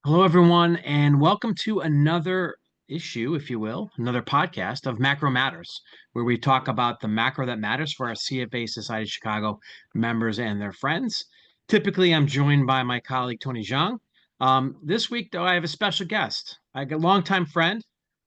Hello, everyone, and welcome to another issue, if you will, another podcast of Macro Matters, where we talk about the macro that matters for our CFA Society of Chicago members and their friends. Typically, I'm joined by my colleague, Tony Zhang. This week, though, I have a special guest. I got a longtime friend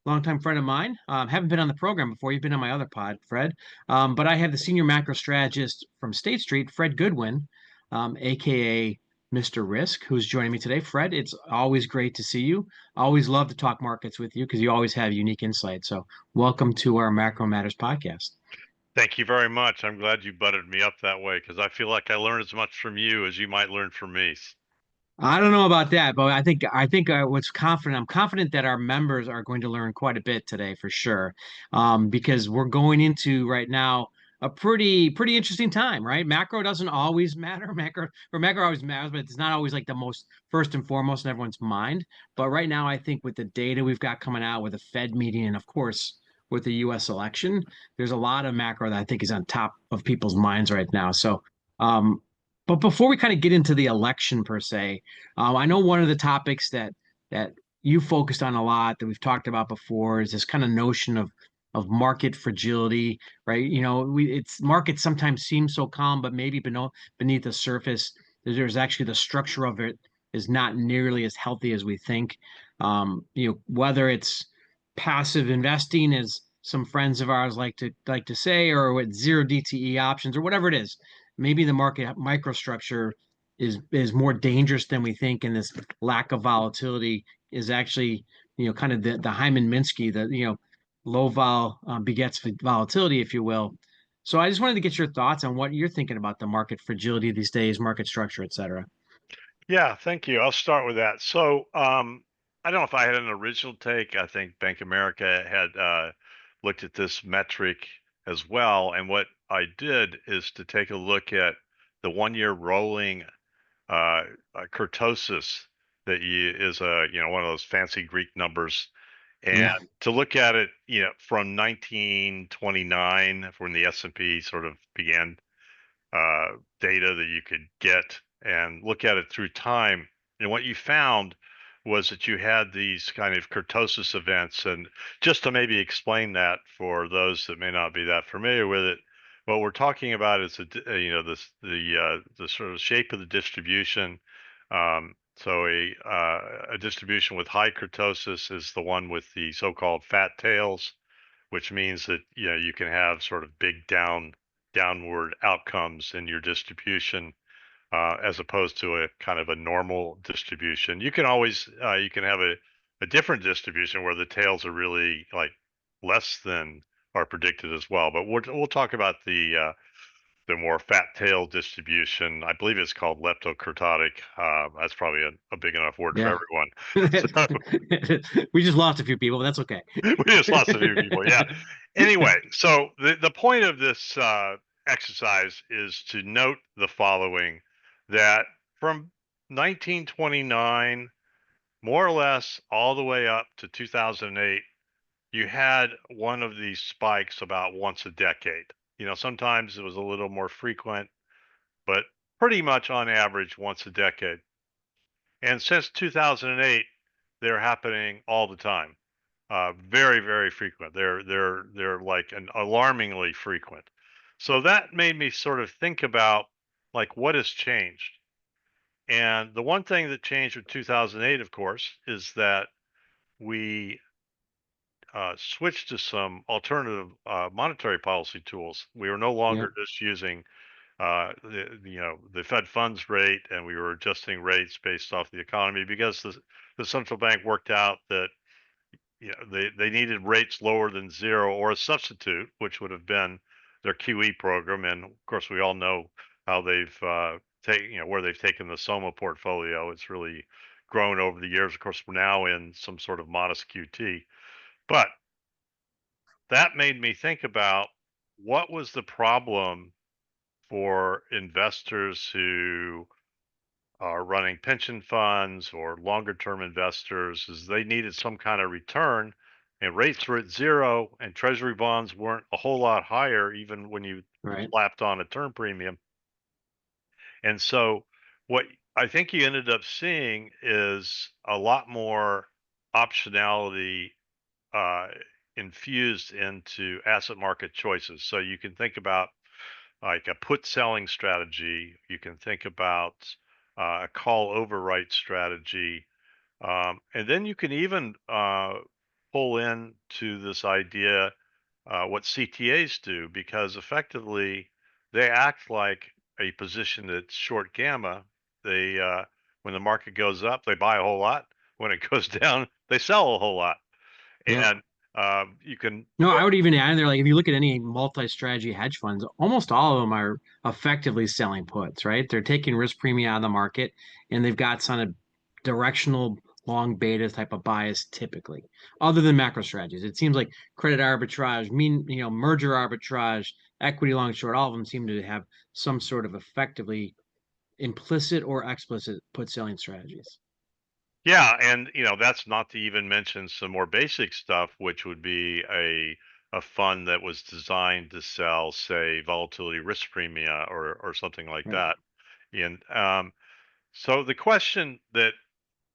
of mine. Haven't been on the program before. You've been on my other pod, Fred. But I have the senior macro strategist from State Street, Fred Goodwin, aka Mr. Risk, who's joining me today. Fred, it's always great to see you. Always love to talk markets with you because you always have unique insight. So, welcome to our Macro Matters podcast. Thank you very much. I'm glad you butted me up that way because I feel like I learn as much from you as you might learn from me. I don't know about that, but I think what's confident. I'm confident that our members are going to learn quite a bit today for sure, because we're going into right now a pretty interesting time, right? Macro doesn't always matter. Macro always matters, but it's not always like the most first and foremost in everyone's mind. But right now, I think with the data we've got coming out with the Fed meeting, and of course with the U.S. election, there's a lot of macro that I think is on top of people's minds right now. So. Um, but before we kind of get into the election per se, I know one of the topics that you focused on a lot that we've talked about before is this kind of notion of market fragility, right? It's markets sometimes seem so calm, but maybe beneath the surface, there's actually the structure of it is not nearly as healthy as we think. Whether it's passive investing, as some friends of ours like to say, or with zero DTE options, or whatever it is, maybe the market microstructure is more dangerous than we think, and this lack of volatility is actually kind of the Hyman Minsky, the low vol begets volatility, if you will. So I just wanted to get your thoughts on what you're thinking about the market fragility these days, market structure, et cetera. Yeah, thank you. I'll start with that. I don't know if I had an original take. I think Bank of America had looked at this metric as well. And what I did is to take a look at the 1 year rolling kurtosis is one of those fancy Greek numbers, and Yeah, to look at it, from 1929, when the S&P sort of began data that you could get, and look at it through time. And what you found was that you had these kind of kurtosis events. And just to maybe explain that for those that may not be that familiar with it, what we're talking about is the sort of shape of the distribution. A distribution with high kurtosis is the one with the so-called fat tails, which means that you can have sort of big downward outcomes in your distribution, as opposed to a kind of a normal distribution. You can have a different distribution where the tails are really like less than are predicted as well. But we'll talk about the more fat tail distribution. I believe it's called leptokurtotic. That's probably a big enough word for yeah. everyone. So We just lost a few people, but that's okay. we just lost a few people. Yeah. Anyway, so the point of this exercise is to note the following: that from 1929, more or less, all the way up to 2008, you had one of these spikes about once a decade. Sometimes it was a little more frequent, but pretty much on average once a decade. And since 2008, they're happening all the time. Very, very frequent. They're like an alarmingly frequent. So that made me sort of think about, like, what has changed. And the one thing that changed with 2008, of course, is that we switched to some alternative monetary policy tools. We were no Yeah, longer just using the Fed funds rate, and we were adjusting rates based off the economy, because the central bank worked out that they needed rates lower than zero or a substitute, which would have been their QE program. And of course, we all know how they've taken, where they've taken the Soma portfolio. It's really grown over the years. Of course, we're now in some sort of modest QT. But that made me think about, what was the problem for investors who are running pension funds or longer term investors, is they needed some kind of return, and rates were at zero, and treasury bonds weren't a whole lot higher even when you right. slapped on a term premium. And so what I think you ended up seeing is a lot more optionality uh, infused into asset market choices. So you can think about like a put selling strategy. You can think about a call overwrite strategy. And then you can even pull in to this idea what CTAs do, because effectively they act like a position that's short gamma. They when the market goes up, they buy a whole lot. When it goes down, they sell a whole lot. Yep. And you can No, I would even add in there, like if you look at any multi-strategy hedge funds, almost all of them are effectively selling puts, right? They're taking risk premium out of the market and they've got some of directional long beta type of bias typically, other than macro strategies. It seems like credit arbitrage, merger arbitrage, equity long short, all of them seem to have some sort of effectively implicit or explicit put selling strategies. Yeah, and that's not to even mention some more basic stuff, which would be a fund that was designed to sell, say, volatility risk premia or something like Right. that. And so the question that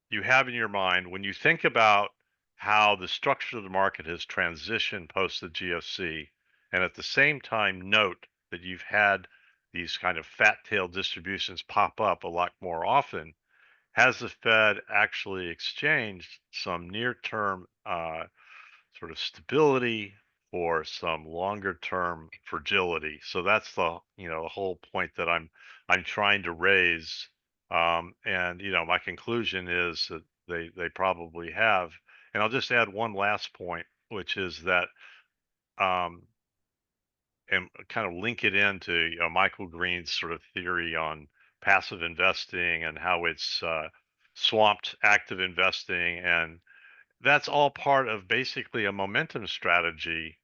you have in your mind when you think about how the structure of the market has transitioned post the GFC, and at the same time note that you've had these kind of fat tail distributions pop up a lot more often, has the Fed actually exchanged some near-term sort of stability for some longer-term fragility? So that's the whole point that I'm trying to raise. And my conclusion is that they probably have. And I'll just add one last point, which is that um, and kind of link it into Michael Green's sort of theory on passive investing and how it's swamped active investing, and that's all part of basically a momentum strategy,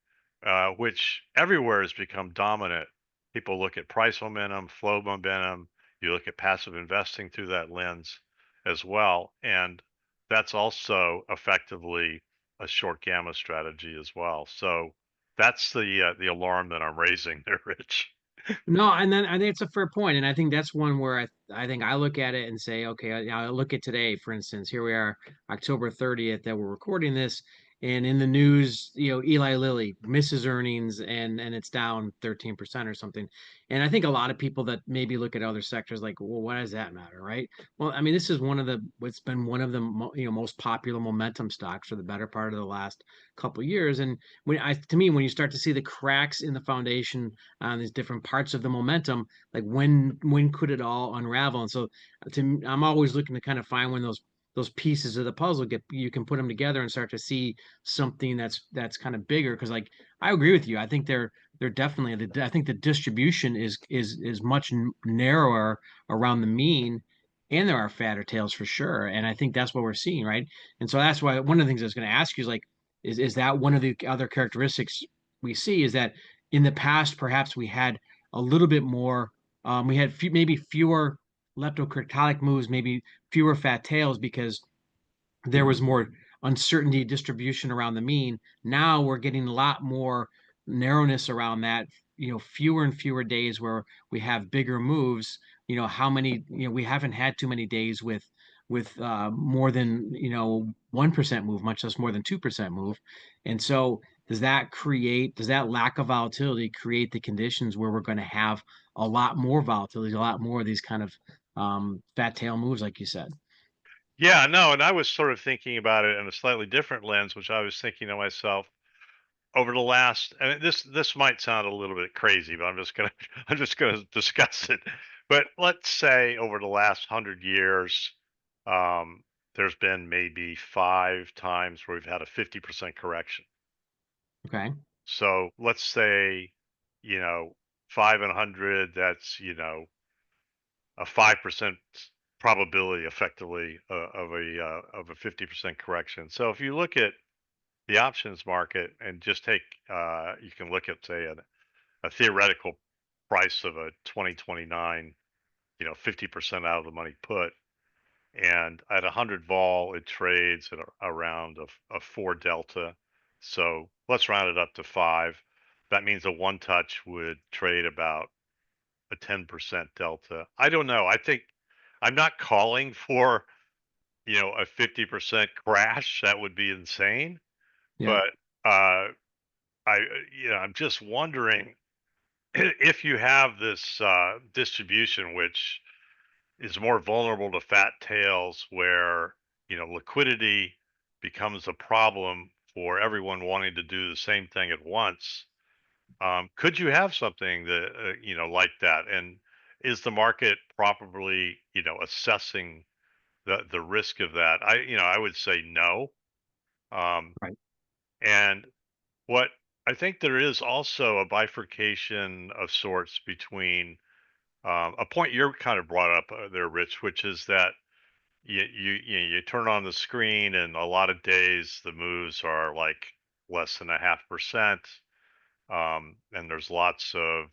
which everywhere has become dominant. People look at price momentum, flow momentum. You look at passive investing through that lens as well, and that's also effectively a short gamma strategy as well. So that's the alarm that I'm raising there, Rich. No, and then I think it's a fair point, and I think that's one where I think I look at it and say, okay, I look at today, for instance. Here we are, October 30th, that we're recording this, and in the news, Eli Lilly misses earnings, and it's down 13% or something. And I think a lot of people that maybe look at other sectors like, well, why does that matter, right? Well, I mean, this is what's been one of the most popular momentum stocks for the better part of the last couple of years, and to me, when you start to see the cracks in the foundation on these different parts of the momentum, like when could it all unravel? And so I'm always looking to kind of find when those pieces of the puzzle get you can put them together and start to see something that's kind of bigger. Because like I agree with you, I think they're definitely I think the distribution is much narrower around the mean, and there are fatter tails for sure. And I think that's what we're seeing, right? And so that's why one of the things I was going to ask you is like, is that one of the other characteristics we see is that in the past, perhaps we had a little bit more, we had maybe fewer leptokurtotic moves, maybe fewer fat tails because there was more uncertainty distribution around the mean. Now we're getting a lot more narrowness around that, fewer and fewer days where we have bigger moves. How many, we haven't had too many days with more than 1% move, much less more than 2% move. And so does that lack of volatility create the conditions where we're going to have a lot more volatility, a lot more of these kind of fat tail moves, like you said? Yeah, no, and I was sort of thinking about it in a slightly different lens, which I was thinking to myself over the last, and this might sound a little bit crazy, but I'm just gonna I'm just gonna discuss it. But let's say over the last 100 years, um, there's been maybe 5 times where we've had a 50% correction. Okay. So let's say, you know, 5 in 100, that's a 5% probability effectively of a 50% correction. So if you look at the options market and just take you can look at say a theoretical price of a 2029, 50% out of the money put, and at 100 vol it trades at around a 4 delta. So let's round it up to 5. That means a one touch would trade about a 10% delta. I don't know. I'm not calling for, a 50% crash. That would be insane. Yeah, But uh, I'm just wondering if you have this distribution, which is more vulnerable to fat tails, where liquidity becomes a problem for everyone wanting to do the same thing at once. Could you have something that like that? And is the market properly assessing the risk of that? I would say no. Um, right. and what I think there is also a bifurcation of sorts between a point you're kind of brought up there, Rich, which is that you turn on the screen and a lot of days the moves are like less than 0.5%, and there's lots of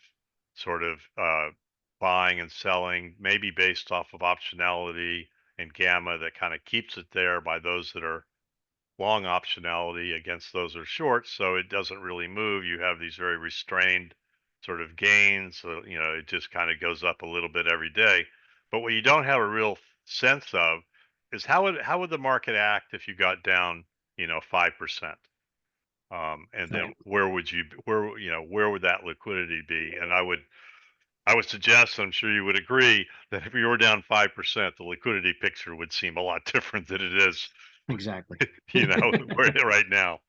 sort of buying and selling, maybe based off of optionality and gamma that kind of keeps it there by those that are long optionality against those are short, so it doesn't really move. You have these very restrained sort of gains. So, it just kind of goes up a little bit every day. But what you don't have a real sense of is how would the market act if you got down, 5%? And then Right. where would that liquidity be? And I would suggest, I'm sure you would agree, that if you were down 5%, the liquidity picture would seem a lot different than it is, Exactly. right now.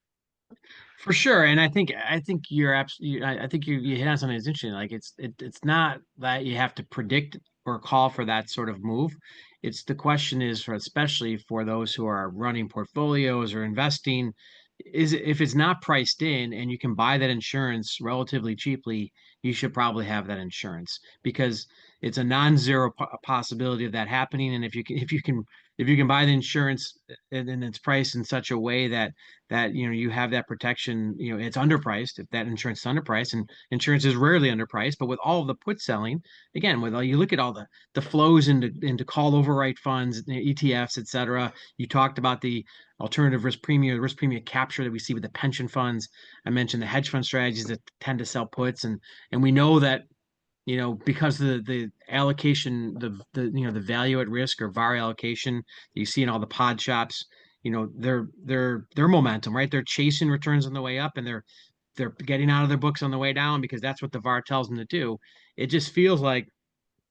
For sure, and I think you're absolutely. I think you hit on something that's interesting. Like it's not that you have to predict or call for that sort of move. It's the question is for especially for those who are running portfolios or investing, if it's not priced in and you can buy that insurance relatively cheaply, you should probably have that insurance because it's a non-zero possibility of that happening. And if you can buy the insurance and it's priced in such a way that you have that protection. It's underpriced if that insurance is underpriced, and insurance is rarely underpriced. But with all of the put selling, again, with all you look at all the flows into call overwrite funds, ETFs, et cetera. You talked about the alternative risk premium, the risk premium capture that we see with the pension funds. I mentioned the hedge fund strategies that tend to sell puts, and we know that because the allocation, the value at risk or VAR allocation that you see in all the pod shops, their momentum, right? They're chasing returns on the way up and they're getting out of their books on the way down because that's what the VAR tells them to do. It just feels like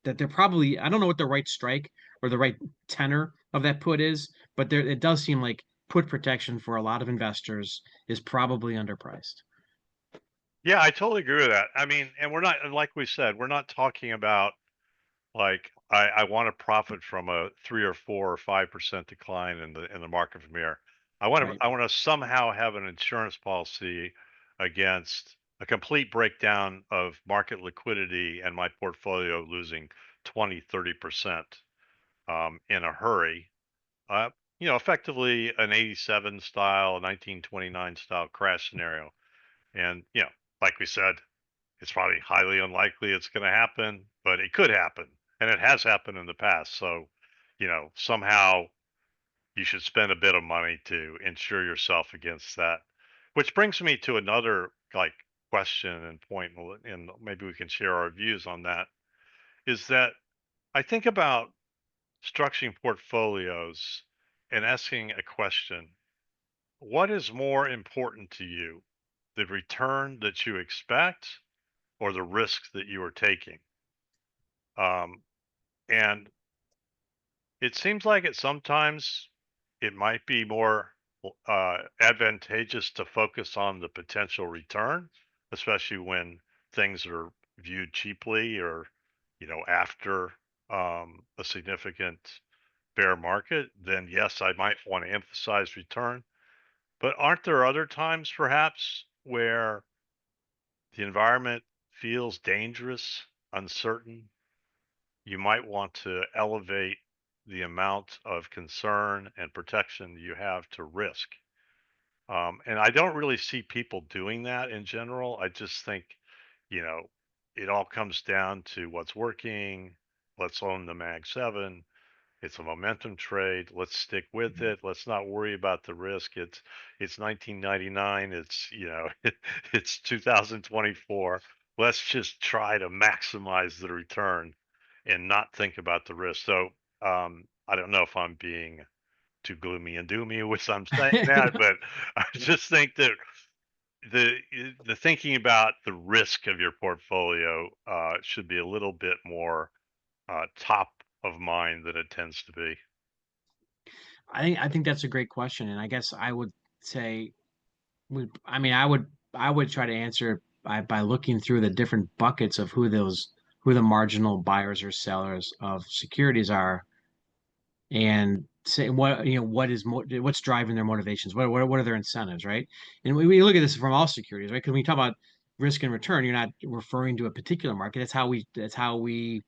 that they're probably, I don't know what the right strike or the right tenor of that put is, but it does seem like put protection for a lot of investors is probably underpriced. Yeah, I totally agree with that. I mean, and we're not, like we said, we're not talking about like I want to profit from a 3 or 4 or 5% decline in the market from here. Right. I want to somehow have an insurance policy against a complete breakdown of market liquidity and my portfolio losing 20, 30% in a hurry. Uh, effectively an 87 style, 1929 style crash scenario. And, like we said, it's probably highly unlikely it's going to happen, but it could happen. And it has happened in the past. So, somehow you should spend a bit of money to insure yourself against that. Which brings me to another like question and point, and maybe we can share our views on that. Is that I think about structuring portfolios and asking a question: what is more important to you, the return that you expect or the risk that you are taking? Um, and it seems like sometimes it might be more advantageous to focus on the potential return, especially when things are viewed cheaply or, after a significant bear market. Then yes, I might want to emphasize return. But aren't there other times perhaps where the environment feels dangerous, uncertain? You might want to elevate the amount of concern and protection you have to risk. And I don't really see people doing that in general. I just think, you know, it all comes down to what's working. Let's own the Mag 7. It's a momentum trade. Let's stick with it. Let's not worry about the risk. It's 1999. It's it's 2024. Let's just try to maximize the return and not think about the risk. So I don't know if I'm being too gloomy and doomy with I'm saying that, but I just think that the the thinking about the risk of your portfolio should be a little bit more top of mind than it tends to be. I think that's a great question, and I guess I would say I mean I would try to answer by looking through the different buckets of who the marginal buyers or sellers of securities are, and say what's driving their motivations, what are their incentives, right? And we look at this from all securities, right? Because when we talk about risk and return, you're not referring to a particular market. That's how we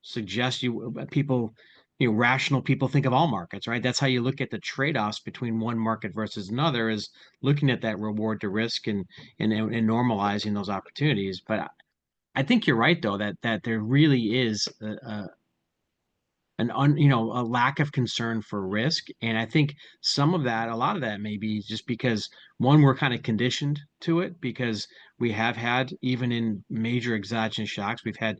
suggest people, rational people think of all markets, right? That's how you look at the trade-offs between one market versus another, is looking at that reward to risk and normalizing those opportunities. But I think you're right, though, that there really is a lack of concern for risk. And I think a lot of that may be just because, one, we're kind of conditioned to it, because we have had, even in major exogenous shocks, we've had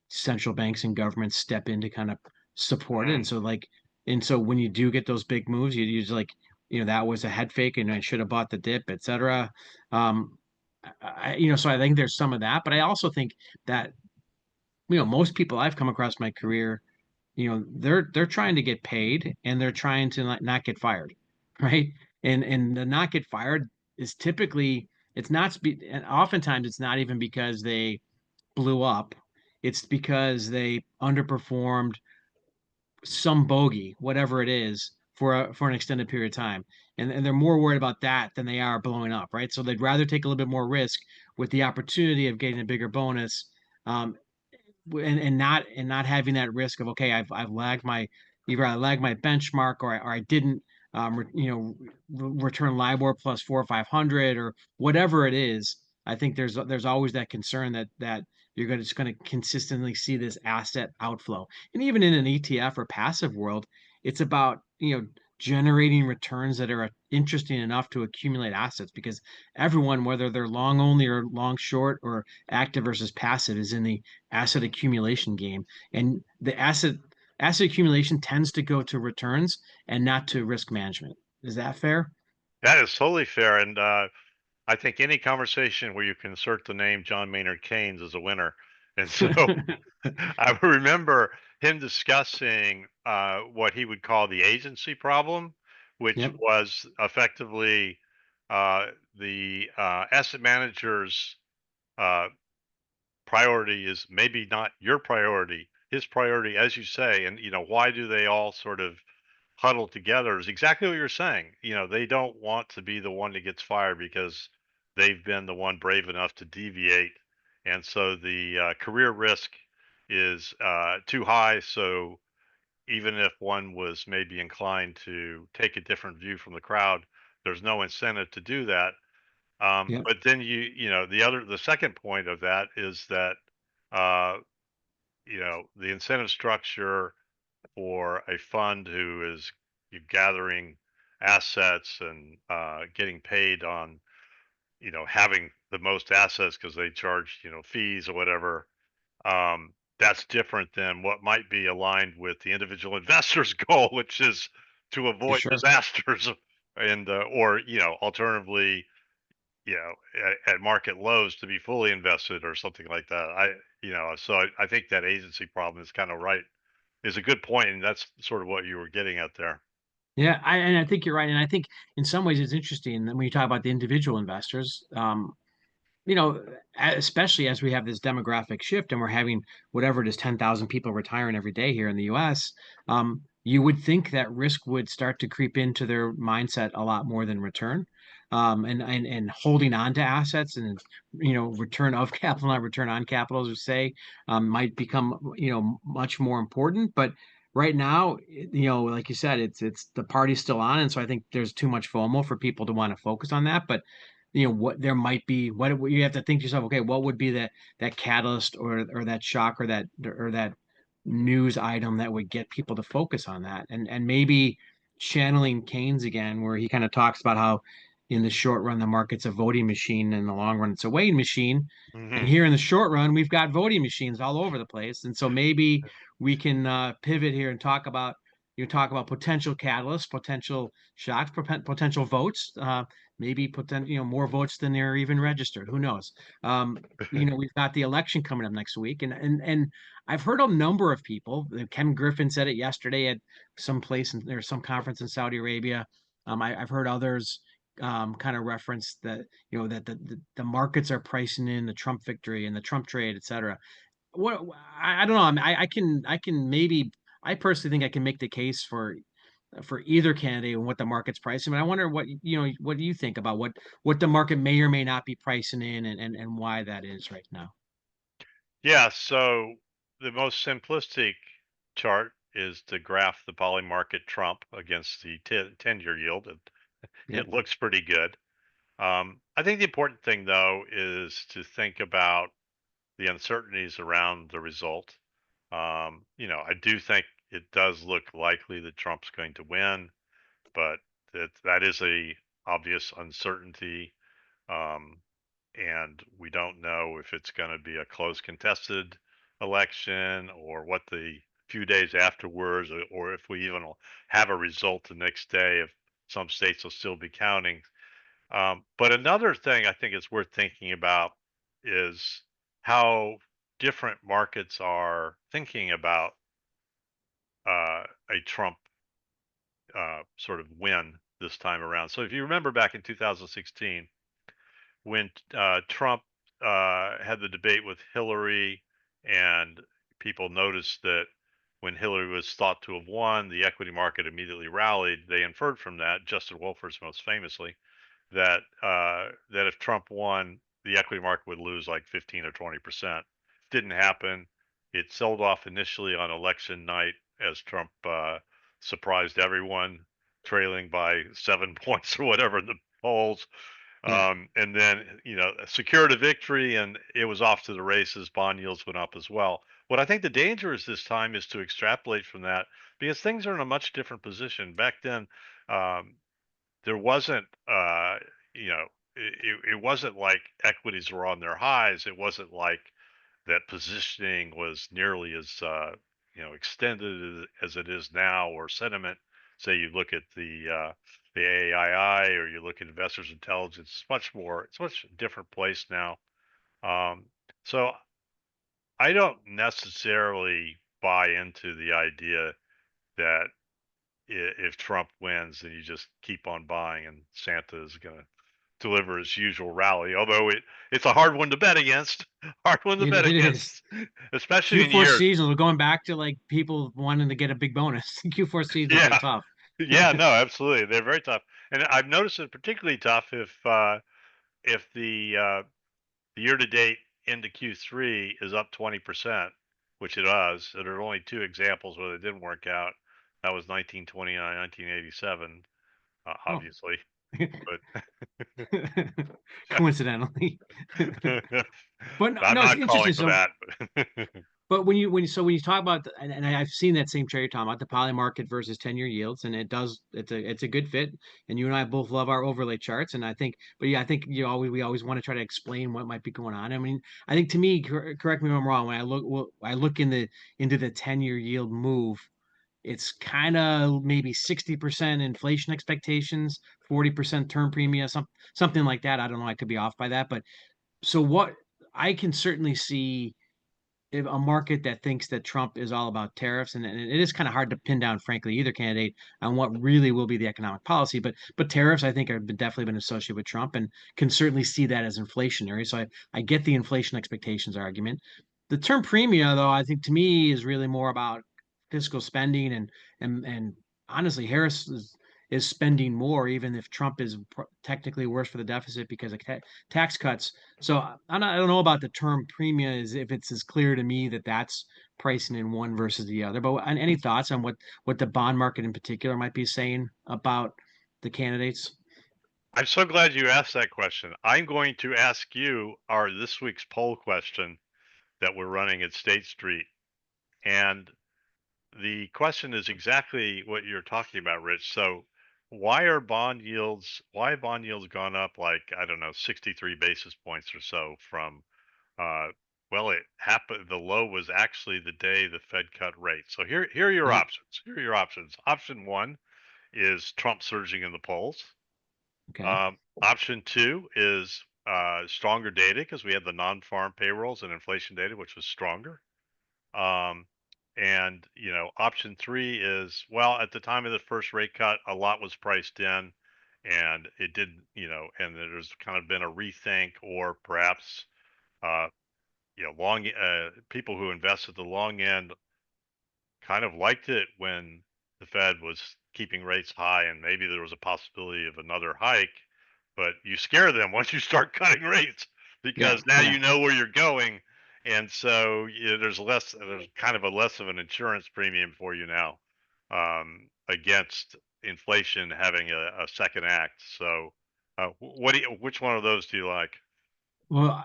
central banks and governments step in to kind of support it. And Mm. so when you do get those big moves, you use, like, that was a head fake and I should have bought the dip, etc. um so I think there's some of that, but I also think that, most people I've come across in my career, they're trying to get paid, and they're trying to not get fired, right? And the not get fired is typically, and oftentimes it's not even because they blew up. It's because they underperformed some bogey, whatever it is, for an extended period of time. And they're more worried about that than they are blowing up, right? So they'd rather take a little bit more risk with the opportunity of getting a bigger bonus, um, and not having that risk of, okay, I've lagged my either I lagged my benchmark, or I didn't, return LIBOR plus 4 or 500, or whatever it is. I think there's always that concern that just going to consistently see this asset outflow. And even in an ETF or passive world, it's about, generating returns that are interesting enough to accumulate assets, because everyone, whether they're long only or long short or active versus passive, is in the asset accumulation game. And the asset accumulation tends to go to returns and not to risk management. Is that fair? That is totally fair, and I think any conversation where you can insert the name John Maynard Keynes is a winner. And so I remember him discussing what he would call the agency problem, which Yep, was effectively the asset manager's uh, priority is maybe not your priority, his priority, as you say. And, why do they all sort of huddle together is exactly what you're saying. They don't want to be the one that gets fired because they've been the one brave enough to deviate. And so the career risk is too high. So even if one was maybe inclined to take a different view from the crowd, there's no incentive to do that. yep, But then the second point of that is that, uh, the incentive structure for a fund who is gathering assets and getting paid on having the most assets because they charge fees or whatever. That's different than what might be aligned with the individual investor's goal, which is to for avoid sure. disasters and or alternatively at market lows to be fully invested or something like that. I think that agency problem is kind of right, is a good point, and that's sort of what you were getting at there. Yeah, and I think you're right. And I think in some ways it's interesting that when you talk about the individual investors, you know, especially as we have this demographic shift and we're having whatever it is, 10,000 people retiring every day here in the US, you would think that risk would start to creep into their mindset a lot more than return. And holding on to assets and, return of capital, not return on capital, as we say, might become, much more important. But right now, like you said, it's the party's still on. And so I think there's too much FOMO for people to want to focus on that. But what there might be, what you have to think to yourself, okay, what would be that catalyst, or that shock, or that news item that would get people to focus on that. And maybe channeling Keynes again, where he kind of talks about how in the short run the market's a voting machine, and in the long run it's a weighing machine. And Hmm. here in the short run we've got voting machines all over the place. And so maybe we can pivot here and talk about You talk about potential catalysts, potential shocks, potential votes, maybe more votes than they're even registered. Who knows? Um, we've got the election coming up next week, and I've heard a number of people. Ken Griffin said it yesterday at some place, and there's some conference in Saudi Arabia. I've heard others kind of reference that that the markets are pricing in the Trump victory and the Trump trade, et cetera. What I don't know. I mean, I can maybe I personally think I can make the case for either candidate and what the market's pricing. But I wonder what do you think about what the market may or may not be pricing in and why that is right now. Yeah, so the most simplistic chart is to graph the poly market Trump against the 10-year yield. Yep. It looks pretty good. I think the important thing, though, is to think about the uncertainties around the result. I do think it does look likely that Trump's going to win, but that is a obvious uncertainty. Um, and we don't know if it's going to be a close contested election or what the few days afterwards, or if we even have a result the next day, if some states will still be counting. But another thing I think it's worth thinking about is how different markets are thinking about a Trump sort of win this time around. So if you remember back in 2016, when Trump had the debate with Hillary, and people noticed that when Hillary was thought to have won, the equity market immediately rallied. They inferred from that, Justin Wolfers most famously, that if Trump won, the equity market would lose like 15 or 20%. Didn't happen. It sold off initially on election night as Trump surprised everyone, trailing by 7 points or whatever in the polls. Yeah. And then, secured a victory, and it was off to the races. Bond yields went up as well. What I think the danger is this time is to extrapolate from that, because things are in a much different position. Back then, um, there wasn't, it wasn't like equities were on their highs. It wasn't like that positioning was nearly as, extended as it is now, or sentiment. Say you look at the AII, or you look at investors intelligence, it's much different place now. Um, so I don't necessarily buy into the idea that if Trump wins, then you just keep on buying and Santa is going to deliver his usual rally. Although it's a hard one to bet against, hard one to It, bet it is. against, especially in Q4 years. seasons, we're going back to like people wanting to get a big bonus. Q4 seasons are Yeah, tough. yeah, no, absolutely, they're very tough, and I've noticed it particularly tough if the year to date into Q3 is up 20%, which it was. And there are only two examples where it didn't work out. That was 1929, 1987, Oh, obviously, but coincidentally. But no, I'm no, it's not calling interesting. for So that. but when you talk about and I've seen that same trade you're talking about the poly market versus 10-year yields, and it's a good fit. And you and I both love our overlay charts, and I think, but yeah, I think we always want to try to explain what might be going on. I mean, I think to me, correct me if I'm wrong. When I look into the 10-year yield move, it's kind of maybe 60% inflation expectations, 40% term premium, something like that. I don't know. I could be off by that, but so what I can certainly see if a market that thinks that Trump is all about tariffs, and it is kind of hard to pin down, frankly, either candidate on what really will be the economic policy. But tariffs, I think, have definitely been associated with Trump, and can certainly see that as inflationary. So I get the inflation expectations argument. The term premium, though, I think to me is really more about fiscal spending, and honestly, Harris is spending more, even if Trump is technically worse for the deficit because of tax cuts. So I don't know about the term premium, as if it's as clear to me that that's pricing in one versus the other. But any thoughts on what the bond market in particular might be saying about the candidates? I'm so glad you asked that question. I'm going to ask you our this week's poll question that we're running at State Street. And the question is exactly what you're talking about, Rich. So, why have bond yields gone up like, I don't know, 63 basis points or so from uh, Well, it happened. The low was actually the day the Fed cut rates. So here are your Yep. options. Here are your options. Option one is Trump surging in the polls. Okay. Option two is stronger data because we had the non-farm payrolls and inflation data, which was stronger. Um, and option three is, well, at the time of the first rate cut, a lot was priced in, and it didn't, and there's kind of been a rethink, or perhaps, uh, long people who invest at the long end kind of liked it when the Fed was keeping rates high, and maybe there was a possibility of another hike, but you scare them once you start cutting rates Yeah. because now Yeah. you know where you're going, and so there's kind of a less of an insurance premium for you now, against inflation having a second act. So, which one of those do you like? Well,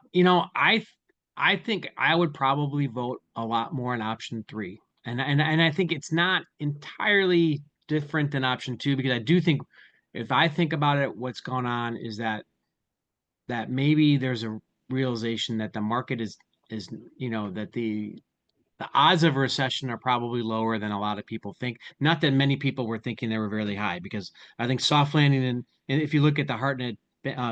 I think I would probably vote a lot more on option three. And I think it's not entirely different than option two because I do think if I think about it, what's going on is that maybe there's a realization that the market is that the odds of a recession are probably lower than a lot of people think. Not that many people were thinking they were really high, because I think soft landing and if you look at the Hartnett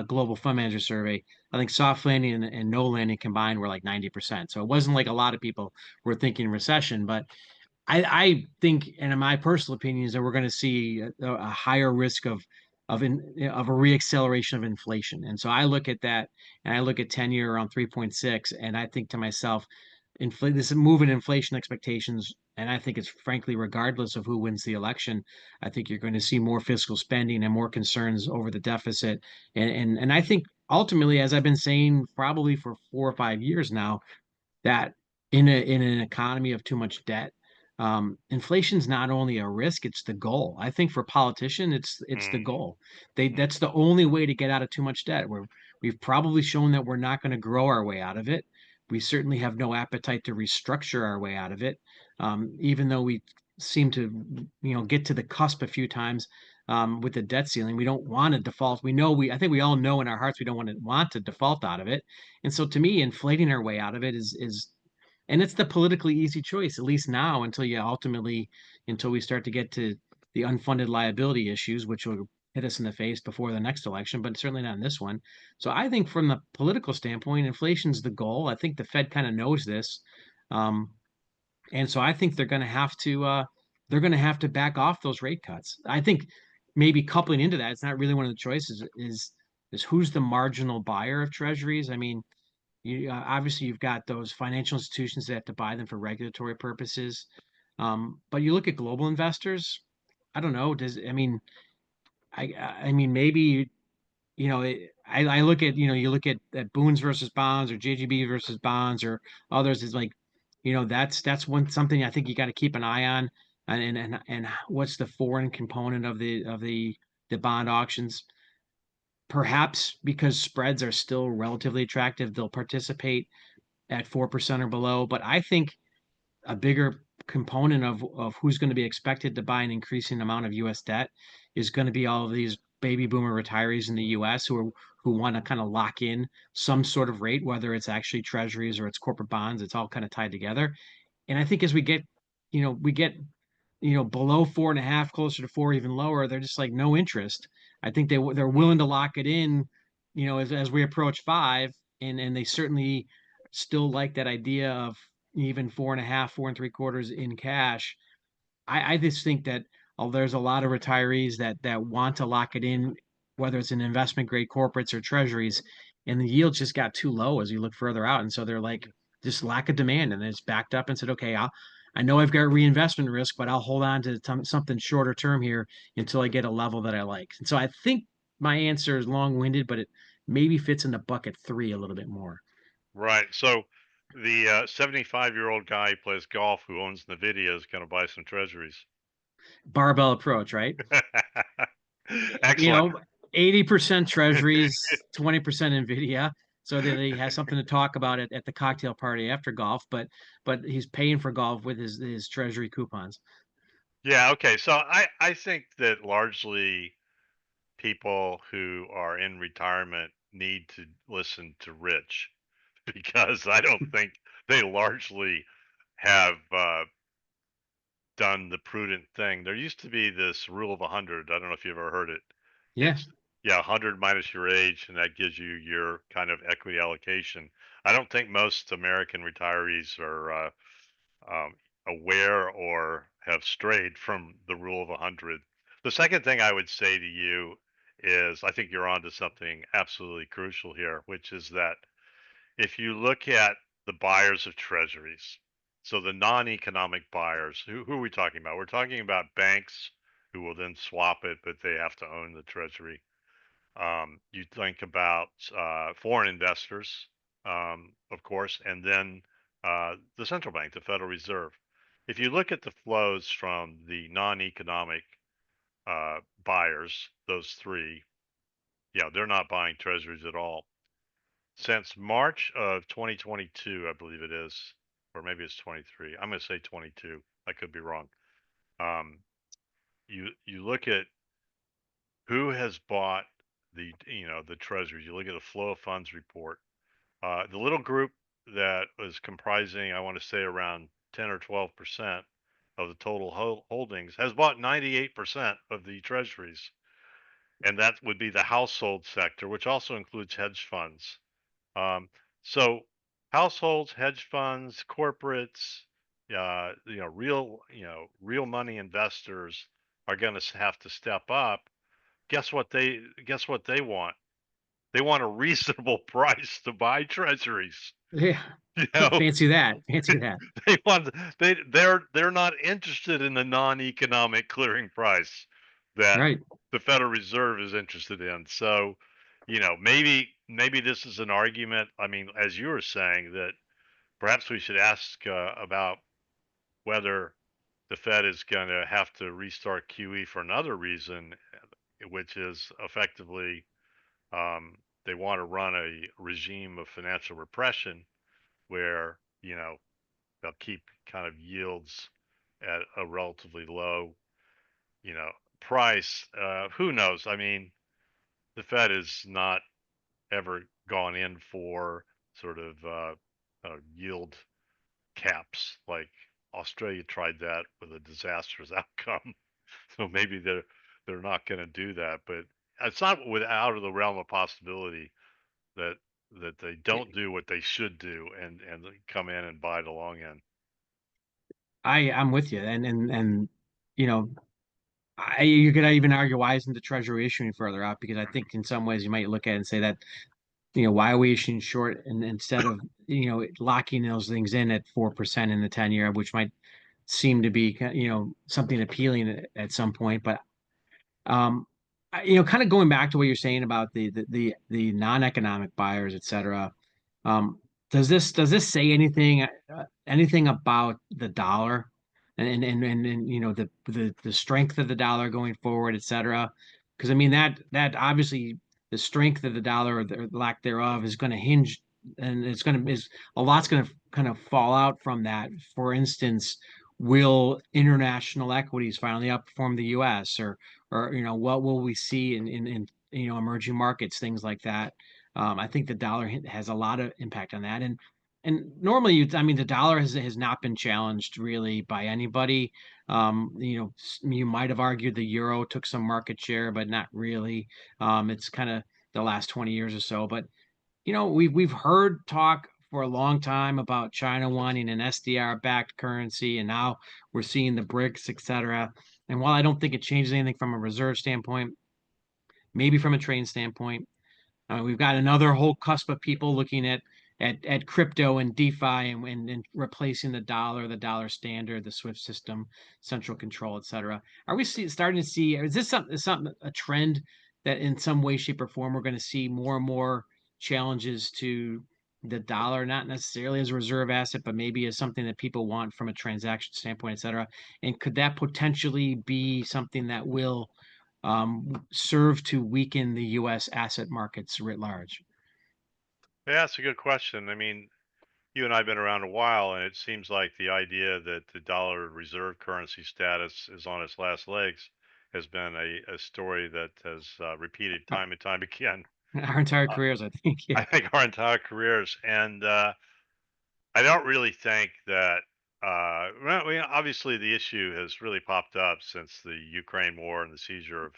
Global Fund Manager Survey, I think soft landing and no landing combined were like 90%. So it wasn't like a lot of people were thinking recession, but I think, and in my personal opinion, is that we're going to see a higher risk of a reacceleration of inflation. And so I look at that, and I look at 10-year around 3.6, and I think to myself, this move in inflation expectations, and I think it's frankly, regardless of who wins the election, I think you're going to see more fiscal spending and more concerns over the deficit. And I think ultimately, as I've been saying probably for 4 or 5 years now, that in an economy of too much debt, inflation's not only a risk, it's the goal. I think for politicians, it's the Hmm. goal. That's the only way to get out of too much debt. We've probably shown that we're not going to grow our way out of it. We certainly have no appetite to restructure our way out of it, even though we seem to get to the cusp a few times with the debt ceiling. We don't want to default. I think we all know in our hearts we don't want to default out of it. And so to me, inflating our way out of it is and it's the politically easy choice, at least now, until we start to get to the unfunded liability issues, which will hit us in the face before the next election, but certainly not in this one. So I think from the political standpoint, inflation's the goal. I think the Fed kind of knows this. Um, and so I think they're going to have to back off those rate cuts. I think maybe coupling into that, it's not really one of the choices is who's the marginal buyer of treasuries. I mean, obviously you've got those financial institutions that have to buy them for regulatory purposes. But you look at global investors, I don't know, I mean maybe I look at you look at Boons versus bonds or JGB versus bonds or others is like that's something I think you got to keep an eye on, and what's the foreign component of the bond auctions. Perhaps because spreads are still relatively attractive, they'll participate at 4% or below. But I think a bigger component of who's going to be expected to buy an increasing amount of U.S. debt is going to be all of these baby boomer retirees in the U.S. who want to kind of lock in some sort of rate, whether it's actually treasuries or it's corporate bonds. It's all kind of tied together. And I think as we get below 4.5, closer to four, even lower, they're just like no interest. I think they're willing to lock it in, as we approach five, and they certainly still like that idea of even 4.5, 4.75 in cash. I just think that there's a lot of retirees that want to lock it in, whether it's in investment grade corporates or treasuries, and the yields just got too low as you look further out, and so they're like just lack of demand, and it's backed up and said, okay, I know I've got reinvestment risk, but I'll hold on to something shorter term here until I get a level that I like. And so I think my answer is long-winded, but it maybe fits into bucket three a little bit more. Right. So the 75-year-old guy who plays golf who owns NVIDIA is going to buy some treasuries. Barbell approach, right? you Excellent. know, 80% treasuries, 20% Nvidia, so that he has something to talk about at the cocktail party after golf, but he's paying for golf with his treasury coupons. Yeah. Okay. So I think that largely people who are in retirement need to listen to Rich because I don't think they largely have done the prudent thing. There used to be this rule of 100. I don't know if you've ever heard it. Yeah, It's yeah, 100 minus your age, and that gives you your kind of equity allocation. I don't think most American retirees are um, aware or have strayed from the rule of 100. The second thing I would say to you is I think you're onto something absolutely crucial here, which is that if you look at the buyers of treasuries, so the non-economic buyers, who are we talking about? We're talking about banks who will then swap it, but they have to own the treasury. You think about foreign investors, of course, and then the central bank, the Federal Reserve. If you look at the flows from the non-economic buyers, those three, yeah, they're not buying treasuries at all. Since March of 2022, I believe it is, or maybe it's 23. I'm going to say 22. I could be wrong. Um, you look at who has bought the treasuries. You look at the flow of funds report. The little group that was comprising, I want to say, around 10 or 12% of the total holdings has bought 98% of the treasuries, and that would be the household sector, which also includes hedge funds. Um, so households, hedge funds, corporates, real money investors are going to have to step up. Guess what they want? They want a reasonable price to buy treasuries. yeah. You know, Fancy that. Fancy that. they want they're not interested in the non-economic clearing price that Right. the Federal Reserve is interested in. So, maybe this is an argument. I mean, as you were saying, that perhaps we should ask about whether the Fed is going to have to restart QE for another reason, which is effectively they want to run a regime of financial repression where they'll keep kind of yields at a relatively low, you know, price. Who knows? I mean, the Fed has not ever gone in for sort of yield caps like Australia tried that with a disastrous outcome. So maybe they're not going to do that, but it's not out of the realm of possibility that they don't do what they should do and come in and buy the long end. I'm with you, and you know, you could even argue why isn't the Treasury issuing further out? Because I think in some ways you might look at it and say that why are we issuing short and instead of locking those things in at 4% in the 10 year, which might seem to be something appealing at some point, but um, kind of going back to what you're saying about the non-economic buyers, et cetera. Um, does this say anything about the dollar and the strength of the dollar going forward, et cetera? Because I mean that obviously the strength of the dollar or the lack thereof is going to hinge, and is a lot's going to kind of fall out from that. For instance, will international equities finally outperform the U.S. or what will we see in emerging markets, things like that? I think the dollar has a lot of impact on that, and normally, I mean, the dollar has not been challenged really by anybody. You might have argued the euro took some market share, but not really. It's kind of the last 20 years or so. But we've heard talk for a long time about China wanting an SDR-backed currency, and now we're seeing the BRICS, et cetera. And while I don't think it changes anything from a reserve standpoint, maybe from a trade standpoint, we've got another whole cusp of people looking at crypto and DeFi and replacing the dollar standard, the SWIFT system, central control, et cetera. Are we starting to see? Is this something a trend that in some way, shape, or form we're going to see more and more challenges to the dollar, not necessarily as a reserve asset, but maybe as something that people want from a transaction standpoint, et cetera? And could that potentially be something that will serve to weaken the U.S. asset markets writ large? Yeah, that's a good question. I mean, you and I have been around a while, and it seems like the idea that the dollar reserve currency status is on its last legs has been a story that has repeated time and time again. Our entire Uh, careers, I think. Yeah. I think our entire careers, and I don't really think that. Well, obviously, the issue has really popped up since the Ukraine war and the seizure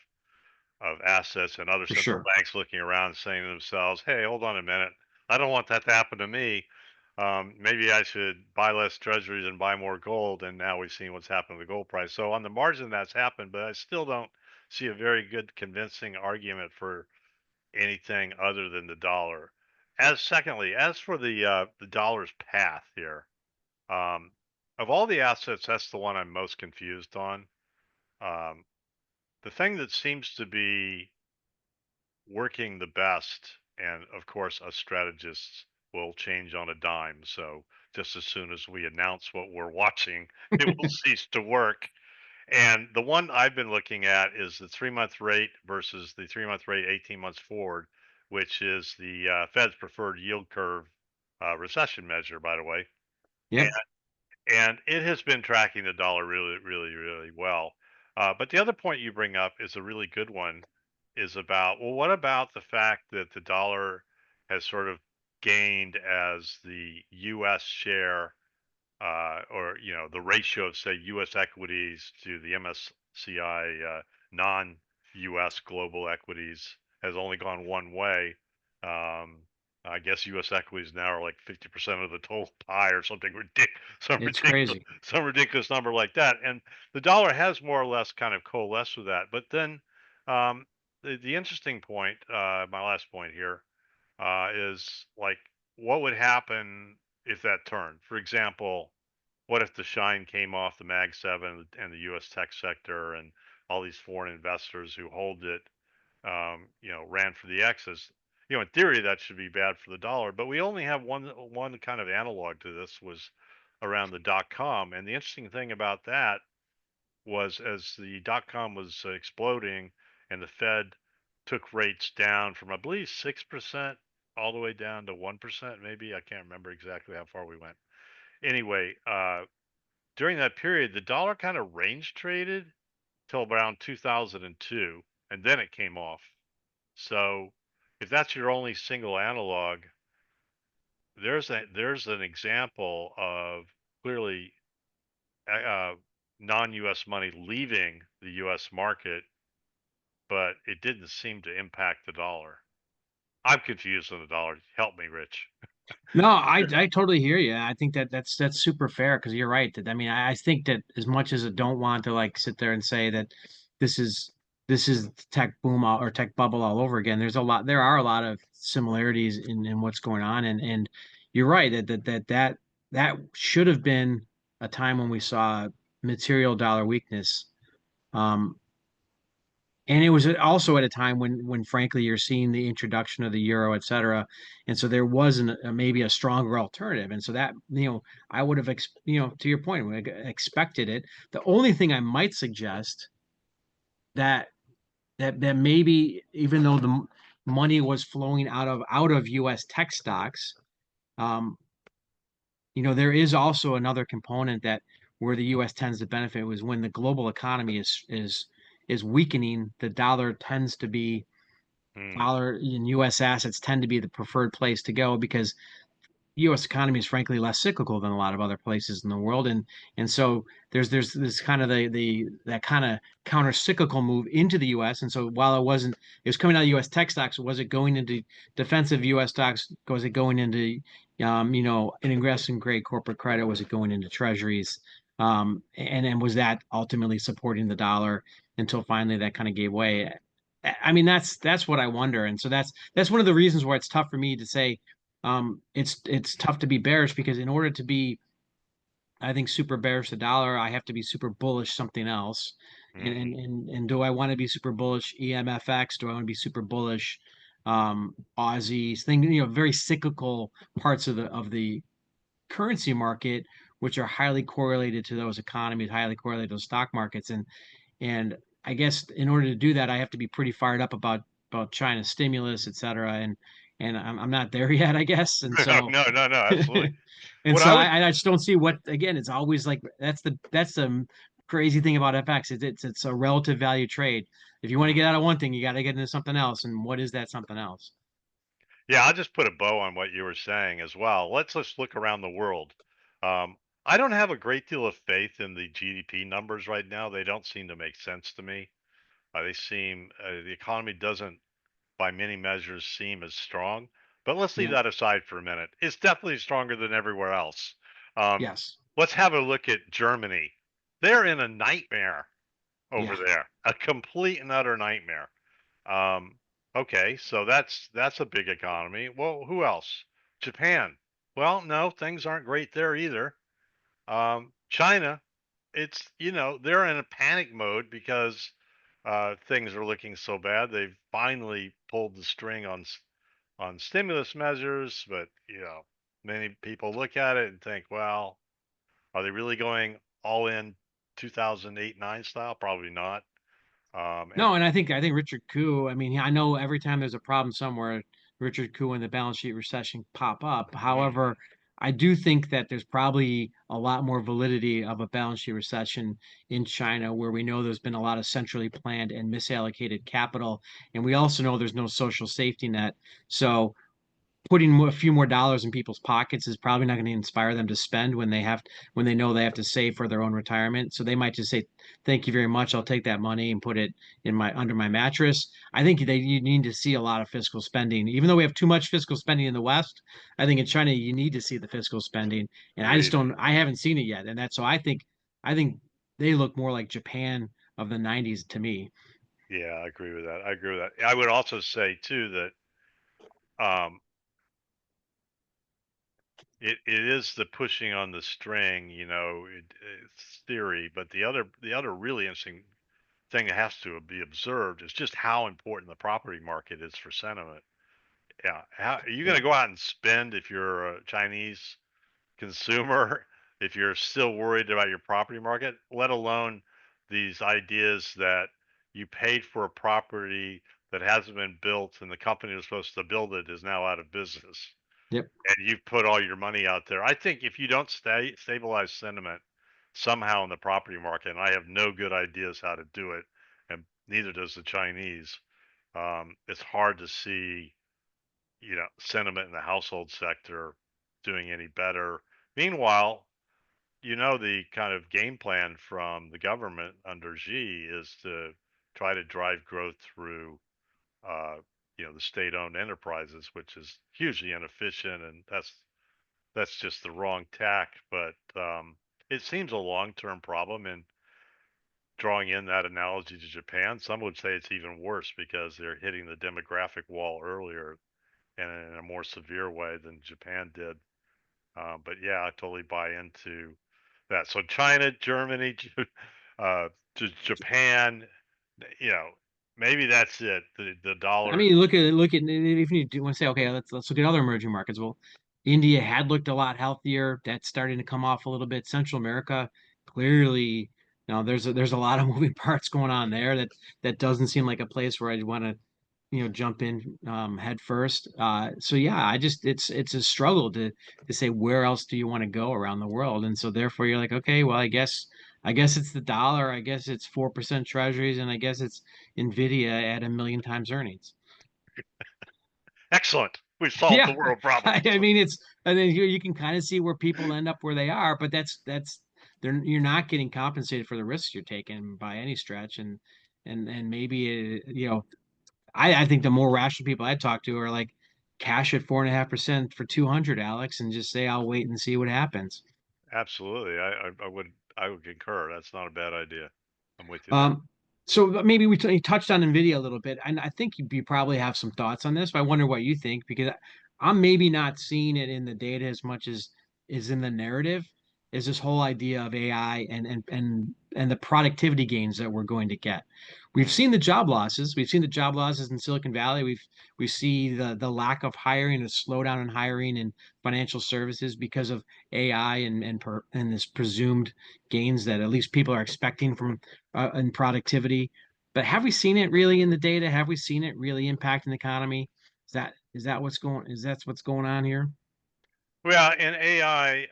of assets, and other For central sure. banks looking around and saying to themselves, "Hey, hold on a minute. I don't want that to happen to me. Maybe I should buy less treasuries and buy more gold." And now we've seen what's happened to the gold price. So on the margin, that's happened, but I still don't see a very good, convincing argument for anything other than the dollar. As for the dollar's path here, um, of all the assets, that's the one I'm most confused on. Um, the thing that seems to be working the best, and of course, us strategists will change on a dime. So just as soon as we announce what we're watching, it will cease to work. And the one I've been looking at is the 3 month rate versus the 3 month rate 18 months forward, which is the Fed's preferred yield curve recession measure, by the way. Yep. And it has been tracking the dollar really, really, really well. But the other point you bring up is a really good one, is about, well, what about the fact that the dollar has sort of gained as the U.S. share, or the ratio of, say, U.S. equities to the MSCI non-U.S. global equities has only gone one way. Um, I guess U.S. equities now are like 50% of the total pie, or something ridiculous, It's crazy. some ridiculous number like that. And the dollar has more or less kind of coalesced with that. But then, um, the interesting point, my last point here, is like, what would happen if that turned? For example, what if the shine came off the Mag 7 and the US tech sector, and all these foreign investors who hold it, ran for the X's? In theory, that should be bad for the dollar, but we only have one kind of analog to this, was around the dot com. And the interesting thing about that was, as the dot com was exploding and the Fed took rates down from, I believe, 6% all the way down to 1%, maybe. I can't remember exactly how far we went. Anyway, during that period, the dollar kind of range traded till around 2002, and then it came off. So if that's your only single analog, there's an example of clearly non-U.S. money leaving the U.S. market, but it didn't seem to impact the dollar. I'm confused on the dollar. Help me, Rich. No, I totally hear you. I think that's super fair because you're right. That I mean, I think that as much as I don't want to like sit there and say that this is this is tech boom or tech bubble all over again, there are a lot of similarities in what's going on, and you're right that should have been a time when we saw material dollar weakness. Um, and it was also at a time when frankly you're seeing the introduction of the euro, et cetera, and so there wasn't maybe a stronger alternative, and so that I would have to your point, would have expected it. The only thing I might suggest that that maybe even though the money was flowing out of U.S. tech stocks, um, there is also another component that where the U.S. tends to benefit was when the global economy is weakening, the dollar tends to be Hmm. dollar and U.S. assets tend to be the preferred place to go because U.S. economy is frankly less cyclical than a lot of other places in the world, and so there's this kind of the that kind of counter cyclical move into the U.S. And so while it was coming out of U.S. tech stocks, was it going into defensive U.S. stocks? Was it going into an investment grade corporate credit? Was it going into treasuries? And was that ultimately supporting the dollar until finally that kind of gave way? I mean, that's what I wonder, and so that's one of the reasons why it's tough for me to say it's tough to be bearish because in order to be, I think, super bearish the dollar, I have to be super bullish something else. Hmm. And do I want to be super bullish EMFX? Do I want to be super bullish Aussies thing? Very cyclical parts of the currency market, which are highly correlated to those economies, highly correlated to those stock markets, and I guess in order to do that, I have to be pretty fired up about China stimulus, et cetera. And I'm not there yet, I guess. And so No, no, no, absolutely. and What so I was I just don't see what again. It's always like that's the crazy thing about FX. It's a relative value trade. If you want to get Mhm. out of one thing, you got to get into something else. And what is that something else? Yeah, I'll just put a bow on what you were saying as well. Let's just look around the world. I don't have a great deal of faith in the GDP numbers right now. They don't seem to make sense to me. They seem the economy doesn't, by many measures, seem as strong. But let's leave Yeah. that aside for a minute. It's definitely stronger than everywhere else. Um, Yes. let's have a look at Germany. They're in a nightmare over Yeah. there, a complete and utter nightmare. Um, okay, so that's a big economy. Well, who else? Japan. Well, no, things aren't great there either. China, it's they're in a panic mode because things are looking so bad. They've finally pulled the string on on stimulus measures, but many people look at it and think, well, are they really going all in 2008-9 style? Probably not. And No, and I think Richard Koo, I mean, I know every time there's a problem somewhere, Richard Koo and the balance sheet recession pop up. Mhm. However, I do think that there's probably a lot more validity of a balance sheet recession in China, where we know there's been a lot of centrally planned and misallocated capital, and we also know there's no social safety net. So putting a few more dollars in people's pockets is probably not going to inspire them to spend when they know they have to save for their own retirement. So they might just say, "Thank you very much. I'll take that money and put it in my under my mattress." I think you need to see a lot of fiscal spending, even though we have too much fiscal spending in the West. I think in China you need to see the fiscal spending, and I just Agreed. don't. I haven't seen it yet, and that's so I think they look more like Japan of the '90s to me. Yeah, I agree with that. I agree with that. I would also say too that um, it is the pushing on the string. It's theory, but the other really interesting thing that has to be observed is just how important the property market is for sentiment. Yeah, how are you going Yeah. to go out and spend if you're a Chinese consumer if you're still worried about your property market, let alone these ideas that you paid for a property that hasn't been built and the company that's supposed to build it is now out of business Yep. and you've put all your money out there. I think if you don't stabilize sentiment somehow in the property market, and I have no good ideas how to do it, and neither does the Chinese, it's hard to see sentiment in the household sector doing any better. Meanwhile, the kind of game plan from the government under Xi is to try to drive growth through, uh, the state-owned enterprises, which is hugely inefficient, and that's just the wrong tack. But it seems a long-term problem. And drawing in that analogy to Japan, some would say it's even worse because they're hitting the demographic wall earlier and in a more severe way than Japan did. But yeah, I totally buy into that. So China, Germany, Japan, you know, maybe that's it. The I dollar. mean, look at if you do want to say, okay, let's look at other emerging markets. Well, India had looked a lot healthier. That's starting to come off a little bit. Central America, clearly, there's a lot of moving parts going on there. That doesn't seem like a place where I'd want to jump in head first. So yeah, I just it's a struggle to say where else do you want to go around the world, and so therefore you're like, okay, well, I guess it's the dollar, I guess it's 4% treasuries, and I guess it's Nvidia at a million times earnings. Excellent. We've solved the Yeah, world I, problems. I mean it's and then you can kind of see where people end up where they are, but that's you're not getting compensated for the risks you're taking by any stretch, and maybe I think the more rational people I talk to are like cash at 4.5% for 200, Alex, and just say I'll wait and see what happens. Absolutely. I would concur. That's not a bad idea. I'm with you there. Um, so maybe you touched on NVIDIA a little bit, and I think you probably have some thoughts on this, but I wonder what you think because I'm maybe not seeing it in the data as much as is in the narrative. Is this whole idea of AI and the productivity gains that we're going to get? We've Hmm. seen the job losses. We've seen the job losses in Silicon Valley. We see the lack of hiring, the slowdown in hiring in financial services because of AI and this presumed gains that at least people are expecting from in productivity. But have we seen it really in the data? Have we seen it really impacting the economy? Is that what's going on here? Well, in AI,